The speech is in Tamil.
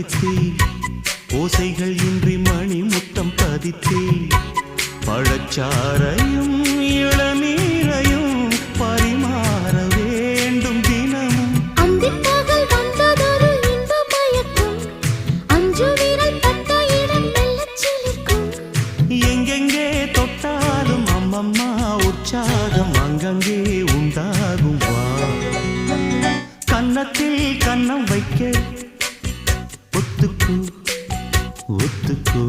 படித்தே ஓசைகள் இன்றி மணி முத்தம் பதித்தே பழச்சாரையும் இளநீரையும் பரிமாற வேண்டும் தினமும் அந்திப்பகல் வந்ததொரு இன்ப மயக்கம் அஞ்சு விரல் பட்ட இடம் மெல்லச் சிலிர்க்கும் எங்கெங்கே தொட்டாலும் அம்மம்மா உற்சாகம் அங்கங்கே உண்டாகும் வா கன்னத்தில் கன்னம் வைக்க ஒத்துக்கு ஒத்துக்கு